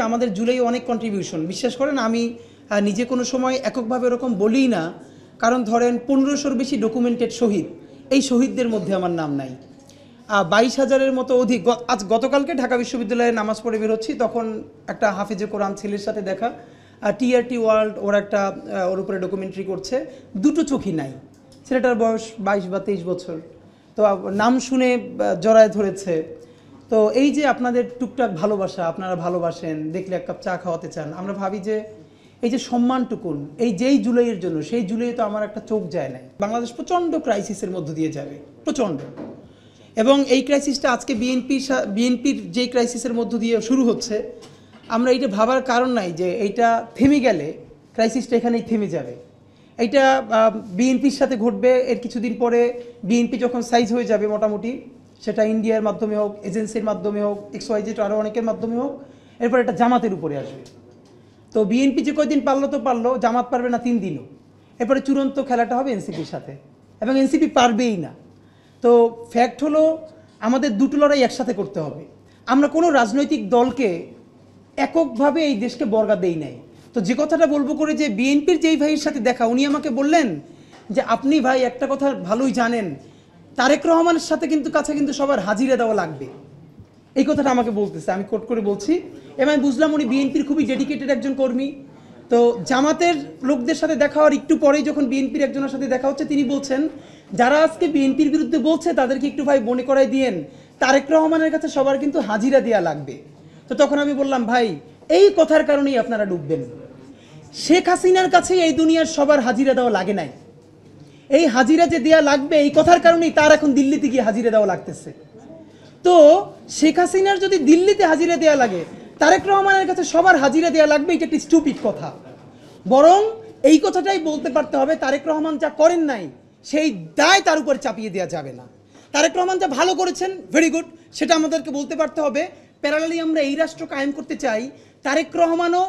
আমাদের জুলাই অনেক কন্ট্রিবিউশন, বিশ্বাস করেন আমি নিজে কোনো সময় এককভাবে এরকম বলি না, কারণ ধরেন 1500-র বেশি ডকুমেন্টেড শহীদ, এই শহীদদের মধ্যে আমার নাম নাই। 22,000-এর মতো অধিক। গতকালকে ঢাকা বিশ্ববিদ্যালয়ে নামাজ পড়ে বেরোচ্ছি, তখন একটা হাফিজে কোরআন ছেলের সাথে দেখা, টিআরটি ওয়ার্ল্ড ওর একটা ওর উপরে ডকুমেন্টারি করছে, দুটো চোখই নাই, ছেলেটার বয়স 22 বা 23 বছর, তো নাম শুনে জড়ায় ধরেছে। তো এই যে আপনাদের টুকটাক ভালোবাসা, আপনারা ভালোবাসেন, দেখলে এক কাপ চা খাওয়াতে চান, আমরা ভাবি যে এই যে সম্মানটুকুন এই যেই জুলাইয়ের জন্য, সেই জুলাই তো আমার একটা চোখ যায় নাই। বাংলাদেশ প্রচণ্ড ক্রাইসিসের মধ্য দিয়ে যাবে, প্রচণ্ড। এবং এই ক্রাইসিসটা আজকে বিএনপির যেই ক্রাইসিসের মধ্য দিয়ে শুরু হচ্ছে, আমরা এইটা ভাবার কারণ নাই যে এইটা থেমে গেলে ক্রাইসিসটা এখানেই থেমে যাবে। এইটা বিএনপির সাথে ঘটবে, এর কিছুদিন পরে বিএনপি যখন সাইজ হয়ে যাবে মোটামুটি, সেটা ইন্ডিয়ার মাধ্যমে হোক, এজেন্সির মাধ্যমে হোক, XYZ আরও অনেকের মাধ্যমে হোক, এরপর এটা জামাতের উপরে আসবে। তো বিএনপি যে কয়দিন পারলো তো পারলো, জামাত পারবে না 3 দিনও। এরপরে চূড়ান্ত খেলাটা হবে এনসিপির সাথে, এবং এনসিপি পারবেই না। তো ফ্যাক্ট হলো আমাদের দুটো লড়াই একসাথে করতে হবে। আমরা কোনো রাজনৈতিক দলকে এককভাবে এই দেশকে বর্গা দেই নাই। তো যে কথাটা বলবো করে যে বিএনপির যেই ভাইয়ের সাথে দেখা, উনি আমাকে বললেন যে আপনি ভাই একটা কথা ভালোই জানেন, তারেক রহমানের সাথে কাছে সবার হাজিরা দেওয়া লাগবে, এই কথাটা আমাকে বলতেছে। আমি কোট করে বলছি, এবং আমি বুঝলাম উনি বিএনপির খুবই ডেডিকেটেড একজন কর্মী। তো জামাতের লোকদের সাথে দেখা হওয়ার একটু পরেই যখন বিএনপির একজনের সাথে দেখা হচ্ছে, তিনি বলছেন যারা আজকে বিএনপির বিরুদ্ধে বলছে তাদেরকে একটু ভাই মনে করাই দিয়েন তারেক রহমানের কাছে সবার হাজিরা দেওয়া লাগবে। তো তখন আমি বললাম ভাই, এই কথার কারণেই আপনারা ডুববেন। শেখ হাসিনার কাছে এই দুনিয়ার সবার হাজিরা দেওয়া লাগে নাই, এই হাজিরা যে দেওয়া লাগবে এই কথার কারণেই তার এখন দিল্লিতে গিয়ে হাজিরা দেওয়া লাগতেছে। তো শেখ হাসিনার যদি দিল্লিতে হাজিরা দেওয়া লাগে, তারেক রহমানের কাছে সবার হাজিরা দেওয়া লাগবে, এটা একটি স্টুপিড কথা। বরং এই কথাটাই বলতে পারতে হবে, তারেক রহমান যা করেন নাই সেই দায় তার উপর চাপিয়ে দেওয়া যাবে না। তারেক রহমান যা ভালো করেছেন, ভেরি গুড, সেটা আমাদেরকে বলতে পারতে হবে। প্যারালালি আমরা এই রাষ্ট্র কায়েম করতে চাই, তারেক রহমানও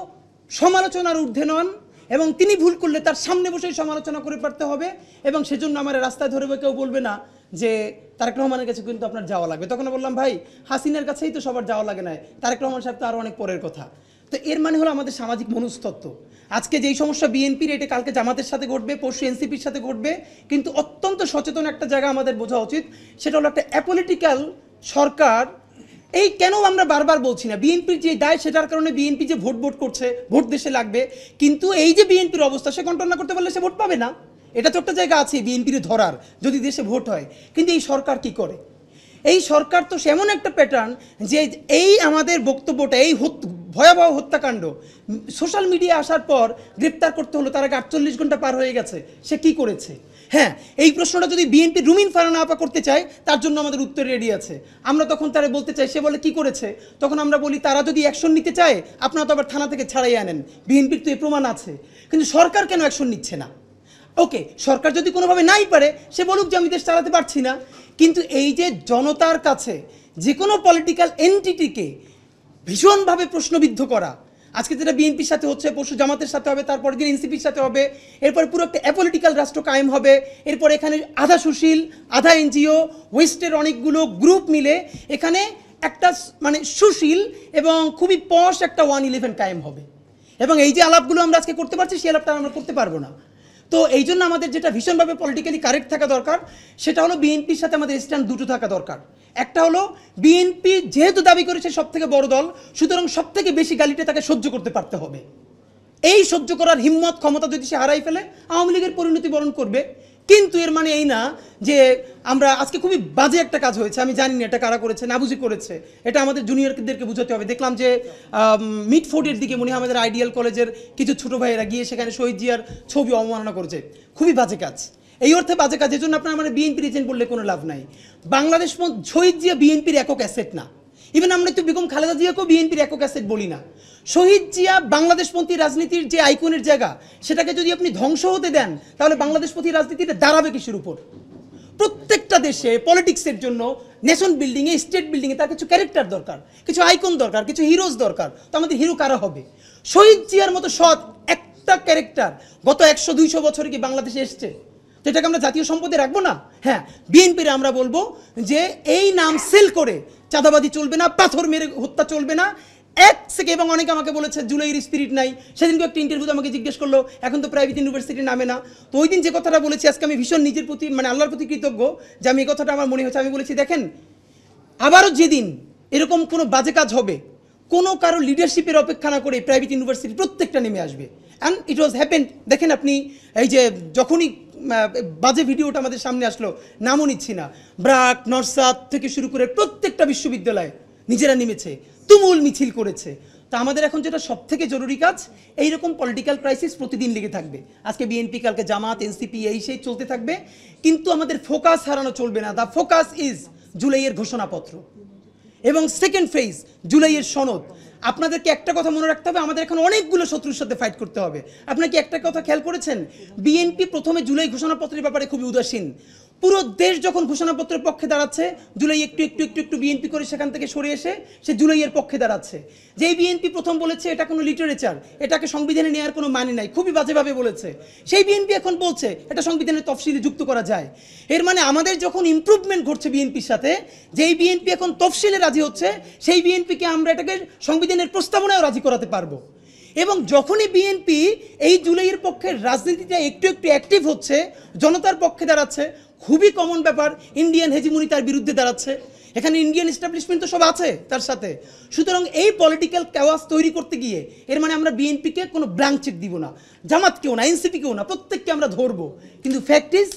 সমালোচনার ঊর্ধ্বে নন, এবং তিনি ভুল করলে তার সামনে বসেই সমালোচনা করে পারতে হবে। এবং সেজন্য আমার রাস্তায় ধরবে কেউ বলবে না যে তারেক রহমানের কাছে আপনার যাওয়া লাগবে। তখন বললাম ভাই, হাসিনার কাছেই তো সবার যাওয়া লাগে না, তারেক রহমান সাহেব তো আরও অনেক পরের কথা। তো এর মানে হলো আমাদের সামাজিক মনস্তত্ত্ব। আজকে যেই সমস্যা বিএনপির, এটা কালকে জামাতের সাথে ঘটবে, পরশু এনসিপির সাথে ঘটবে, কিন্তু অত্যন্ত সচেতন একটা জায়গা আমাদের বোঝা উচিত, সেটা হলো একটা অ্যাপলিটিক্যাল সরকার। এই কেন আমরা বারবার বলছি না, বিএনপির যে দায় সেটার কারণে বিএনপি যে ভোট করছে, ভোট দেশে লাগবে, কিন্তু এই যে বিএনপির অবস্থা, সে কন্ট্রোল না করতে পারলে সে ভোট পাবে না। এটা তো একটা জায়গা আছে বিএনপির ধরার, যদি দেশে ভোট হয়। কিন্তু এই সরকার কি করে? এই সরকার তো এমন একটা প্যাটার্ন যে এই আমাদের বক্তব্যটা, এই ভয়াবহ হত্যাকাণ্ড সোশ্যাল মিডিয়া আসার পর গ্রেপ্তার করতে হলো, তার আগে 48 ঘন্টা পার হয়ে গেছে, সে কি করেছে? হ্যাঁ, এই প্রশ্নটা যদি বিএনপি রুমিন ফারহানা আপা করতে চায়, তার জন্য আমাদের উত্তর রেডি আছে। আমরা তখন তারা বলতে চাই, সে বলে কি করেছে, তখন আমরা বলি তারা যদি অ্যাকশন নিতে চায়, আপনারা তো আবার থানা থেকে ছাড়াই আনেন, বিএনপির তো এই প্রমাণ আছে। কিন্তু সরকার কেন অ্যাকশন নিচ্ছে না? ওকে, সরকার যদি কোনোভাবে নাই পারে, সে বলুক যে আমি দেশ চালাতে পারছি না। কিন্তু এই যে জনতার কাছে যে কোনো পলিটিক্যাল এন্টিটিকে ভীষণভাবে প্রশ্নবিদ্ধ করা, আজকে যেটা বিএনপির সাথে হচ্ছে, পরশু জামাতের সাথে হবে, তারপরে দিন এনসিপির সাথে হবে, এরপর পুরো একটা অ্যাপলিটিক্যাল রাষ্ট্র কায়েম হবে। এরপর এখানে আধা সুশীল, আধা এনজিও, ওয়েস্টের অনেকগুলো গ্রুপ মিলে এখানে একটা সুশীল এবং খুবই পশ একটা 111 কায়েম হবে। এবং এই যে আলাপগুলো আমরা আজকে করতে পারছি, সেই আলাপটা আমরা করতে পারবো না। তো এই জন্য আমাদের যেটা ভীষণভাবে পলিটিক্যালি কারেক্ট থাকা দরকার, সেটা হলো বিএনপির সাথে আমাদের স্ট্যান্ড দুটো থাকা দরকার। একটা হলো বিএনপি যেহেতু দাবি করেছে সব থেকে বড় দল, সুতরাং সব থেকে বেশি গালিটা তাকে সহ্য করতে পারতে হবে। এই সহ্য করার হিম্মত, ক্ষমতা যদি সে হারাই ফেলে, আওয়ামী লীগের পরিণতি বরণ করবে। কিন্তু এর মানে এই না যে আমরা আজকে খুবই বাজে একটা কাজ হয়েছে, আমি জানি না এটা কারা করেছে, নাবুজি করেছে, এটা আমাদের জুনিয়রদেরকে বুঝাতে হবে। দেখলাম যে মিডফোর্ডের দিকে মনে হয় আমাদের আইডিয়াল কলেজের কিছু ছোটো ভাইয়েরা গিয়ে সেখানে শহীদ জিয়ার ছবি অবমাননা করেছে, খুবই বাজে কাজ। এই অর্থে বাজে কাজ, এজন্য আপনার বিএনপির এজেন্ট বললে কোনো লাভ নাই। বাংলাদেশ শহীদ জিয়া বিএনপির একক অ্যাসেট না, ইভেন আমরা তো বেগম খালেদা জিয়াকেও বিএনপির একক অ্যাসেট বলি না। শহীদ জিয়া বাংলাদেশপন্থী রাজনীতির যে আইকনের জায়গা, সেটাকে যদি আপনি ধ্বংস হতে দেন, তাহলে বাংলাদেশপন্থী রাজনীতিটা দাঁড়াবে কিসের উপর? প্রত্যেকটা দেশে পলিটিক্সের জন্য, নেশন বিল্ডিংয়ে, স্টেট বিল্ডিংয়ে তার কিছু ক্যারেক্টার দরকার, কিছু আইকন দরকার, কিছু হিরোজ দরকার। তো আমাদের হিরো কারা হবে? শহীদ জিয়ার মতো সৎ একটা ক্যারেক্টার গত 100-200 বছরে কি বাংলাদেশে এসছে? তো এটাকে আমরা জাতীয় সম্পদে রাখবো না? হ্যাঁ, বিএনপির আমরা বলবো যে এই নাম সেল করে চাঁদাবাদি চলবে না, পাথর মেরে হত্যা চলবে না। এক সেকেন্ড। এবং অনেকে আমাকে বলেছে জুলাইয়ের স্পিরিট নাই। সেদিনকে একটা ইন্টারভিউতে আমাকে জিজ্ঞেস করলো এখন তো প্রাইভেট ইউনিভার্সিটি নামে না। তো ওই দিন যে কথাটা বলেছি আজকে আমি ভীষণ নিজের প্রতি মানে আল্লাহর প্রতি কৃতজ্ঞ যে আমি এই কথাটা আমার মনে হয়েছে। আমি বলেছি দেখেন আবারও যেদিন এরকম কোনো বাজে কাজ হবে, কোনো কারো লিডারশিপের অপেক্ষা না করে প্রাইভেট ইউনিভার্সিটি প্রত্যেকটা নেমে আসবে। And it was happened. দেখেন আপনি এই যে যখনই বাজে ভিডিওটা আমাদের সামনে আসলো, নামও নিচ্ছি না, ব্র্যাক, নরসাদ থেকে শুরু করে প্রত্যেকটা বিশ্ববিদ্যালয় নিজেরা নেমেছে, তুমুল মিছিল করেছে। তা আমাদের এখন যেটা সব থেকে জরুরি কাজ, এইরকম পলিটিক্যাল ক্রাইসিস প্রতিদিন লেগে থাকবে। আজকে বিএনপি, কালকে জামাত, এনসিপি, এই সেই চলতে থাকবে, কিন্তু আমাদের ফোকাস হারানো চলবে না। দ্য ফোকাস ইজ জুলাইয়ের ঘোষণাপত্র এবং সেকেন্ড ফেজ জুলাইয়ের সনদ। আপনাদেরকে একটা কথা মনে রাখতে হবে, আমাদের এখন অনেকগুলো শত্রুর সাথে ফাইট করতে হবে। আপনারা কি একটা কথা খেয়াল করেছেন, বিএনপি প্রথমে জুলাই ঘোষণাপত্রের ব্যাপারে খুবই উদাসীন। পুরো দেশ যখন ঘোষণাপত্রের পক্ষে দাঁড়াচ্ছে, জুলাই একটু একটু একটু একটু বিএনপি করে সেখান থেকে সরে এসে সে জুলাইয়ের পক্ষে দাঁড়াচ্ছে। যেই বিএনপি প্রথম বলেছে এটা কোনো লিটারেচার, এটাকে সংবিধানে নেওয়ার কোনো মানে নাই, খুবই বাজেভাবে বলেছে, সেই বিএনপি এখন বলছে এটা সংবিধানের তফসিলে যুক্ত করা যায়। এর মানে আমাদের যখন ইমপ্রুভমেন্ট ঘটছে বিএনপির সাথে, যেই বিএনপি এখন তফসিলে রাজি হচ্ছে, সেই বিএনপিকে আমরা এটাকে সংবিধানের প্রস্তাবনায়ও রাজি করাতে পারবো। এবং যখনই বিএনপি এই জুলাইয়ের পক্ষে রাজনীতিটা একটু একটু অ্যাক্টিভ হচ্ছে, জনতার পক্ষে দাঁড়াচ্ছে, খুবই কমন ব্যাপার, ইন্ডিয়ান হেজিমনি তার বিরুদ্ধে দাঁড়াচ্ছে, এখানে ইন্ডিয়ান এস্টাবলিশমেন্ট তো সব আছে তার সাথে। সুতরাং এই পলিটিক্যাল ক্যাওয়াস তৈরি করতে গিয়ে এর মানে আমরা বিএনপিকে কোনো ব্ল্যাঙ্ক চেক দিব না, জামাতকেও না, এনসিপিকেও না, প্রত্যেককে আমরা ধরবো। কিন্তু ফ্যাক্ট ইজ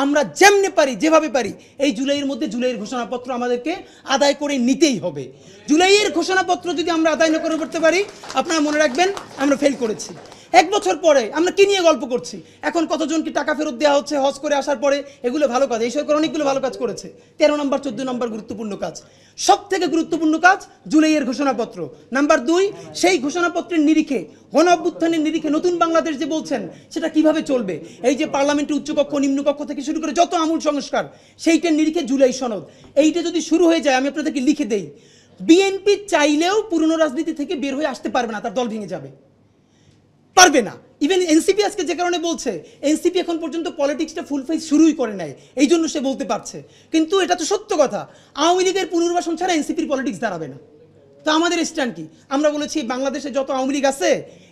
আমরা যেমনি পারি, যেভাবে পারি, এই জুলাইয়ের মধ্যে জুলাইয়ের ঘোষণাপত্র আমাদেরকে আদায় করে নিতেই হবে। জুলাইয়ের ঘোষণাপত্র যদি আমরা আদায় না করে করতে পারি, আপনারা মনে রাখবেন আমরা ফেল করেছি। এক বছর পরে আমরা কি নিয়ে গল্প করছি, এখন কতজনকে টাকা ফেরত দেওয়া হচ্ছে হজ করে আসার পরে, এগুলো ভালো কাজ, এই সরকার অনেকগুলো ভালো কাজ করেছে। 13 নম্বর 14 নম্বর গুরুত্বপূর্ণ কাজ, সব থেকে গুরুত্বপূর্ণ কাজ জুলাইয়ের ঘোষণাপত্র। নাম্বার 2, সেই ঘোষণাপত্রের নিরিখে, গণ অভ্যুত্থানের নিরিখে নতুন বাংলাদেশ যে বলছেন সেটা কিভাবে চলবে, এই যে পার্লামেন্টের উচ্চকক্ষ নিম্নকক্ষ থেকে শুরু করে যত আমূল সংস্কার, সেইটার নিরিখে জুলাই সনদ, এইটা যদি শুরু হয়ে যায়, আমি আপনাদেরকে লিখে দেই, বিএনপি চাইলেও পুরনো রাজনীতি থেকে বের হয়ে আসতে পারবে না, তার দল ভেঙে যাবে, পারবে না। ইভেন এনসিপি আজকে যে কারণে বলছে, এনসিপি এখন পর্যন্ত পলিটিক্সটা ফুল ফেজ শুরুই করে নাই, এই জন্য সে বলতে পারছে। কিন্তু এটা তো সত্য কথা, আওয়ামী লীগের পুনর্বাসন ছাড়া এনসিপির পলিটিক্স দাঁড়াবে না। তো আমাদের স্ট্যান্ড কি? আমরা বলেছি বাংলাদেশে যত আওয়ামী লীগ আছে,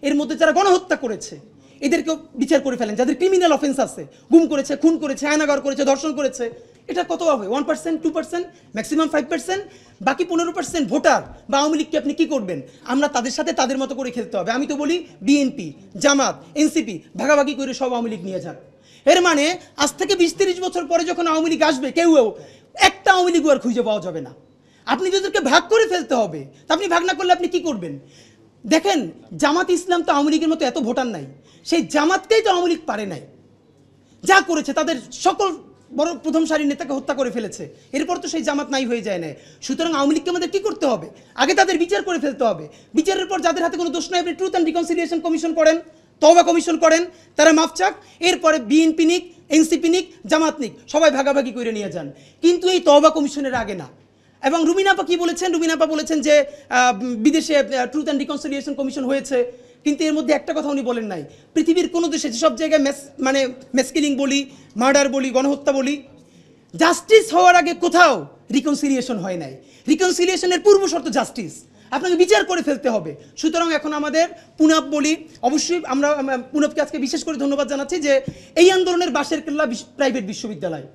এর মধ্যে যারা গণহত্যা করেছে এদেরকেও বিচার করে ফেলেন, যাদের ক্রিমিনাল অফেন্স আছে, গুম করেছে, খুন করেছে, আয়নাঘর করেছে, ধর্ষণ করেছে, এটা কত হবে? 1%, 2%, ম্যাক্সিমাম 5%। বাকি 15% ভোটার বা আওয়ামী লীগকে আপনি কী করবেন? আমরা তাদের সাথে তাদের মতো করে খেলতে হবে। আমি তো বলি বিএনপি, জামাত, এনসিপি ভাগাভাগি করে সব আওয়ামী লীগ নিয়ে যান। এর মানে আজ থেকে 20-30 বছর পরে যখন আওয়ামী লীগ আসবে, কেউ একটা আওয়ামী লীগ আর খুঁজে পাওয়া যাবে না। আপনি যাদেরকে ভাগ করে ফেলতে হবে, তা আপনি ভাগ না করলে আপনি কি করবেন? দেখেন জামাত ইসলাম তো আওয়ামী লীগের মতো এত ভোটার নাই, সেই জামাতকেই তো আওয়ামী লীগ পারে নাই, যা করেছে তাদের সকল বড় প্রথম সারির নেতাকে হত্যা করে ফেলেছে, এরপর তো সেই জামাত নাই হয়ে যায় না। সুতরাং আওয়ামী লীগকে আমাদের কি করতে হবে? আগে তাদের বিচার করে ফেলতে হবে, বিচারের পর যাদের হাতে কোনো দোষ নাই আপনি ট্রুথ অ্যান্ড রিকনসিলিয়েশন কমিশন করেন, তওবা কমিশন করেন, তারা মাফ চাক, এরপরে বিএনপি নিক, এনসিপি নিক, জামাত নিক, সবাই ভাগাভাগি করে নিয়ে যান, কিন্তু এই তওবা কমিশনের আগে না। এবং রুমিনাপা কি বলেছেন? রুমিনাপা বলেছেন যে বিদেশে ট্রুথ অ্যান্ড রিকনসিলিয়েশন কমিশন হয়েছে, কিন্তু এর মধ্যে একটা কথা উনি বলেন নাই, পৃথিবীর কোনো দেশে যেসব জায়গায় মেসকিলিং বলি, মার্ডার বলি, গণহত্যা বলি, জাস্টিস হওয়ার আগে কোথাও রিকনসিলিয়েশন হয় নাই। রিকনসিলিয়েশনের পূর্ব শর্ত জাস্টিস, আপনাকে বিচার করে ফেলতে হবে। সুতরাং এখন আমাদের পুনাব বলি, অবশ্যই আমরা পুনাবকে আজকে বিশেষ করে ধন্যবাদ জানাচ্ছি যে এই আন্দোলনের বাঁশের কেল্লা প্রাইভেট বিশ্ববিদ্যালয়,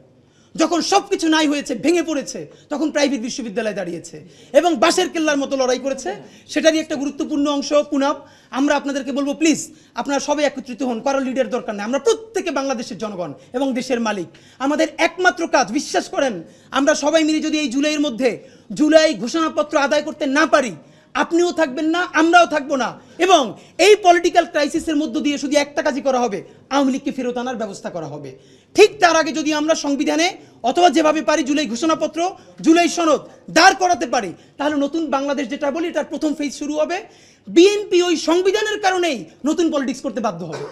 যখন সব কিছু নাই হয়েছে, ভেঙে পড়েছে, তখন প্রাইভেট বিশ্ববিদ্যালয় দাঁড়িয়েছে এবং বাঁশের কেল্লার মতো লড়াই করেছে, সেটারই একটা গুরুত্বপূর্ণ অংশ পুনাব। আমরা আপনাদেরকে বলবো প্লিজ আপনারা সবাই একত্রিত হন, কারো লিডার দরকার নেই, আমরা প্রত্যেকে বাংলাদেশের জনগণ এবং দেশের মালিক। আমাদের একমাত্র কাজ, বিশ্বাস করেন, আমরা সবাই মিলে যদি এই জুলাইয়ের মধ্যে জুলাই ঘোষণাপত্র আদায় করতে না পারি, আপনিও থাকবেন না, আমরাও থাকবো না, এবং এই পলিটিক্যাল ক্রাইসিসের মধ্য দিয়ে শুধু একটা কাজই করা হবে, আওয়ামী লীগকে ফেরত আনার ব্যবস্থা করা হবে। ঠিক তার আগে যদি আমরা সংবিধানে অথবা যেভাবে পারি জুলাই ঘোষণাপত্র, জুলাই সনদ দাঁড় করাতে পারি, তাহলে নতুন বাংলাদেশ যেটা বলি এটার প্রথম ফেজ শুরু হবে। বিএনপি ওই সংবিধানের কারণেই নতুন পলিটিক্স করতে বাধ্য হবে,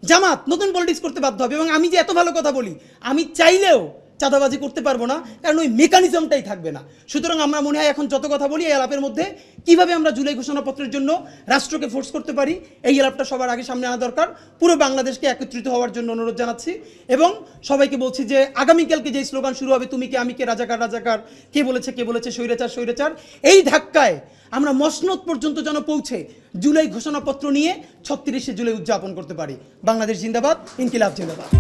জামাত নতুন পলিটিক্স করতে বাধ্য হবে। এবং আমি যে এত ভালো কথা বলি, আমি চাইলেও চাঁদাবাজি করতে পারবো না, কারণ ওই মেকানিজমটাই থাকবে না। সুতরাং আমরা মনে হয় এখন যত কথা বলি এই আলাপের মধ্যে কিভাবে আমরা জুলাই ঘোষণাপত্রের জন্য রাষ্ট্রকে ফোর্স করতে পারি, এই আলাপটা সবার আগে সামনে আনা দরকার। পুরো বাংলাদেশকে একত্রিত হওয়ার জন্য অনুরোধ জানাচ্ছি এবং সবাইকে বলছি যে আগামীকালকে যে স্লোগান শুরু হবে, তুমি কে আমি কে রাজাকার রাজাকার, কে বলেছে স্বৈরাচার স্বৈরাচার, এই ধাক্কায় আমরা মসনদ পর্যন্ত যেন পৌঁছে জুলাই ঘোষণাপত্র নিয়ে 36শে জুলাই উদযাপন করতে পারি। বাংলাদেশ জিন্দাবাদ, ইনকিলাব জিন্দাবাদ।